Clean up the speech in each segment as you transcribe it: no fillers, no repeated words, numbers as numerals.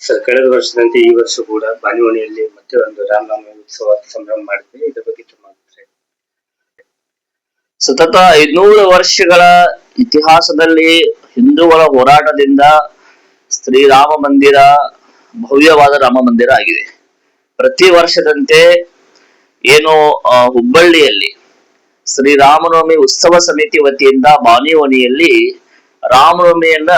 Sir, ಕಳೆದ ವರ್ಷದಂತೆ ಈ ವರ್ಷ ಕೂಡ ಬಾನಿವಣಿಯಲ್ಲಿ ಮತ್ತೆ ಒಂದು ರಾಮನವಮಿ ಉತ್ಸವ ಸಂಭ್ರಮ ಮಾಡಿದ್ವಿ. ಇದ್ರ ಬಗ್ಗೆ ಸತತ 500 ವರ್ಷಗಳ ಇತಿಹಾಸದಲ್ಲಿ ಹಿಂದೂಗಳ ಹೋರಾಟದಿಂದ ಶ್ರೀರಾಮ ಮಂದಿರ ಭವ್ಯವಾದ ರಾಮ ಮಂದಿರ ಆಗಿದೆ. ಪ್ರತಿ ವರ್ಷದಂತೆ ಏನು ಹುಬ್ಬಳ್ಳಿಯಲ್ಲಿ ಶ್ರೀರಾಮನವಮಿ ಉತ್ಸವ ಸಮಿತಿ ವತಿಯಿಂದ ಬಾನಿವಣಿಯಲ್ಲಿ ರಾಮನವಮಿಯನ್ನ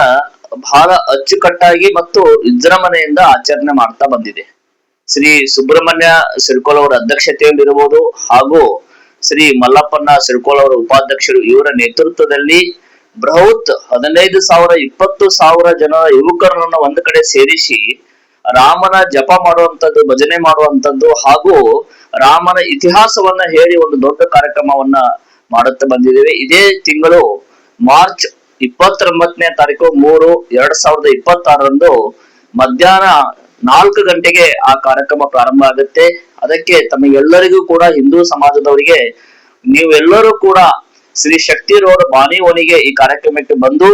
ಬಹಳ ಅಚ್ಚುಕಟ್ಟಾಗಿ ಮತ್ತು ವಿಜೃಂಭಣೆಯಿಂದ ಆಚರಣೆ ಮಾಡ್ತಾ ಬಂದಿದೆ. ಶ್ರೀ ಸುಬ್ರಹ್ಮಣ್ಯ ಸಿರ್ಕೋಲ್ ಅವರ ಅಧ್ಯಕ್ಷತೆಯಲ್ಲಿರಬಹುದು ಹಾಗೂ ಶ್ರೀ ಮಲ್ಲಪ್ಪನ ಸಿರ್ಕೋಲ್ ಅವರ ಉಪಾಧ್ಯಕ್ಷರು ಇವರ ನೇತೃತ್ವದಲ್ಲಿ ಬೃಹತ್ 15,000 20,000 ಜನ ಯುವಕರನ್ನ ಒಂದು ಕಡೆ ಸೇರಿಸಿ ರಾಮನ ಜಪ ಮಾಡುವಂತದ್ದು, ಭಜನೆ ಮಾಡುವಂತದ್ದು ಹಾಗೂ ರಾಮನ ಇತಿಹಾಸವನ್ನ ಹೇಳಿ ಒಂದು ದೊಡ್ಡ ಕಾರ್ಯಕ್ರಮವನ್ನ ಮಾಡುತ್ತಾ ಬಂದಿದ್ದೇವೆ. ಇದೇ ತಿಂಗಳು ಮಾರ್ಚ್ 29ನೇ ತಾರೀಕು 3/2026 ಮಧ್ಯಾಹ್ನ 4 ಗಂಟೆಗೆ ಆ ಕಾರ್ಯಕ್ರಮ ಪ್ರಾರಂಭ ಆಗುತ್ತೆ. ಅದಕ್ಕೆ ತಮಗೆಲ್ಲರಿಗೂ ಕೂಡ ಹಿಂದೂ ಸಮಾಜದವರಿಗೆ ನೀವೆಲ್ಲರೂ ಕೂಡ ಶ್ರೀ ಶಕ್ತಿ ರೋಡ್ ಬಾನಿವಣಿಗೆ ಈ ಕಾರ್ಯಕ್ರಮಕ್ಕೆ ಬಂದು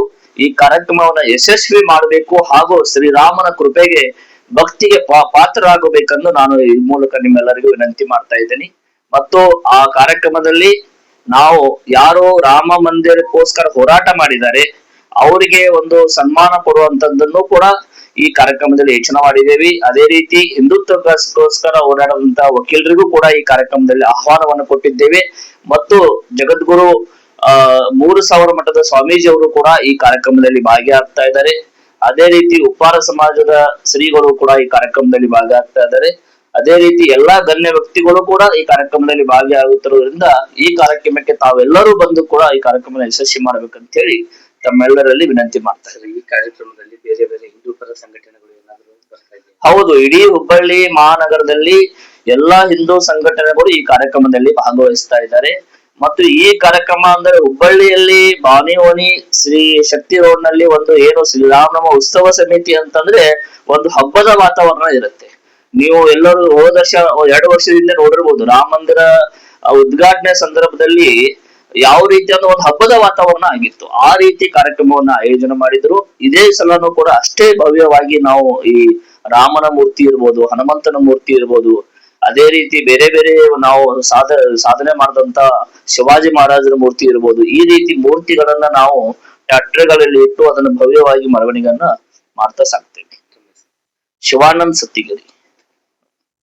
ಈ ಕಾರ್ಯಕ್ರಮವನ್ನ ಯಶಸ್ವಿ ಮಾಡಬೇಕು ಹಾಗೂ ಶ್ರೀರಾಮನ ಕೃಪೆಗೆ ಭಕ್ತಿಗೆ ಪಾತ್ರರಾಗಬೇಕೆಂದು ನಾನು ಈ ಮೂಲಕ ನಿಮ್ಮೆಲ್ಲರಿಗೂ ವಿನಂತಿ ಮಾಡ್ತಾ ಇದ್ದೇನೆ. ಮತ್ತು ಆ ಕಾರ್ಯಕ್ರಮದಲ್ಲಿ ನಾವು ಯಾರು ರಾಮ ಮಂದಿರಕ್ಕೋಸ್ಕರ ಹೋರಾಟ ಮಾಡಿದ್ದಾರೆ ಅವರಿಗೆ ಒಂದು ಸನ್ಮಾನ ಕೊಡುವಂತದ್ದನ್ನು ಕೂಡ ಈ ಕಾರ್ಯಕ್ರಮದಲ್ಲಿ ಯೋಚನೆ ಮಾಡಿದ್ದೇವೆ. ಅದೇ ರೀತಿ ಹಿಂದುತ್ವಕ್ಕೋಸ್ಕರ ಹೋರಾಡುವಂತಹ ವಕೀಲರಿಗೂ ಕೂಡ ಈ ಕಾರ್ಯಕ್ರಮದಲ್ಲಿ ಆಹ್ವಾನವನ್ನು ಕೊಟ್ಟಿದ್ದೇವೆ. ಮತ್ತು ಜಗದ್ಗುರು 3000 ಮಠದ ಸ್ವಾಮೀಜಿ ಅವರು ಕೂಡ ಈ ಕಾರ್ಯಕ್ರಮದಲ್ಲಿ ಭಾಗಿಯಾಗ್ತಾ ಇದ್ದಾರೆ. ಅದೇ ರೀತಿ ಉಪ್ಪಾರ ಸಮಾಜದ ಶ್ರೀಗಳು ಕೂಡ ಈ ಕಾರ್ಯಕ್ರಮದಲ್ಲಿ ಭಾಗಿಯಾಗ್ತಾ ಇದ್ದಾರೆ. ಅದೇ ರೀತಿ ಎಲ್ಲಾ ಗಣ್ಯ ವ್ಯಕ್ತಿಗಳು ಕೂಡ ಈ ಕಾರ್ಯಕ್ರಮದಲ್ಲಿ ಭಾಗಿಯಾಗುತ್ತಿರುವುದರಿಂದ ಈ ಕಾರ್ಯಕ್ರಮಕ್ಕೆ ತಾವೆಲ್ಲರೂ ಬಂದು ಕೂಡ ಈ ಕಾರ್ಯಕ್ರಮ ಯಶಸ್ವಿ ಮಾಡ್ಬೇಕಂತ ಹೇಳಿ ತಮ್ಮೆಲ್ಲರಲ್ಲಿ ವಿನಂತಿ ಮಾಡ್ತಾ ಇದ್ದಾರೆ. ಈ ಕಾರ್ಯಕ್ರಮದಲ್ಲಿ ಬೇರೆ ಬೇರೆ ಹಿಂದೂ ಪರ ಸಂಘಟನೆಗಳು ಏನಾದರೂ ಬರ್ತಾ ಇದೆ? ಹೌದು, ಇಡೀ ಹುಬ್ಬಳ್ಳಿ ಮಹಾನಗರದಲ್ಲಿ ಎಲ್ಲಾ ಹಿಂದೂ ಸಂಘಟನೆಗಳು ಈ ಕಾರ್ಯಕ್ರಮದಲ್ಲಿ ಭಾಗವಹಿಸ್ತಾ ಇದ್ದಾರೆ. ಮತ್ತು ಈ ಕಾರ್ಯಕ್ರಮ ಅಂದ್ರೆ ಹುಬ್ಬಳ್ಳಿಯಲ್ಲಿ ಬಾನಿವಣಿ ಶ್ರೀ ಶಕ್ತಿ ರೋಡ್ ನಲ್ಲಿ ಒಂದು ಏನು ಶ್ರೀರಾಮನವಮಿ ಉತ್ಸವ ಸಮಿತಿ ಅಂತಂದ್ರೆ ಒಂದು ಹಬ್ಬದ ವಾತಾವರಣ ಇರುತ್ತೆ. ನೀವು ಎಲ್ಲರೂ ಹೋದ ವರ್ಷ 2 ವರ್ಷದಿಂದ ನೋಡಿರ್ಬೋದು ರಾಮ ಮಂದಿರ ಉದ್ಘಾಟನೆ ಸಂದರ್ಭದಲ್ಲಿ ಯಾವ ರೀತಿಯಾದ ಒಂದು ಹಬ್ಬದ ವಾತಾವರಣ ಆಗಿತ್ತು. ಆ ರೀತಿ ಕಾರ್ಯಕ್ರಮವನ್ನ ಆಯೋಜನೆ ಮಾಡಿದ್ರು. ಇದೇ ಸಲನು ಕೂಡ ಅಷ್ಟೇ ಭವ್ಯವಾಗಿ ನಾವು ಈ ರಾಮನ ಮೂರ್ತಿ ಇರ್ಬೋದು, ಹನುಮಂತನ ಮೂರ್ತಿ ಇರ್ಬೋದು, ಅದೇ ರೀತಿ ಬೇರೆ ಬೇರೆ ನಾವು ಸಾಧನೆ ಮಾಡಿದಂತ ಶಿವಾಜಿ ಮಹಾರಾಜರ ಮೂರ್ತಿ ಇರ್ಬೋದು, ಈ ರೀತಿ ಮೂರ್ತಿಗಳನ್ನ ನಾವು ಟ್ರ್ಯಾಕ್ಟರ್ಗಳಲ್ಲಿ ಇಟ್ಟು ಅದನ್ನು ಭವ್ಯವಾಗಿ ಮೆರವಣಿಗೆಯನ್ನ ಮಾಡ್ತಾ ಸಾಕ್ತೇವೆ. ಶಿವಾನಂದ್ ಸತ್ತಿಗಿರಿ.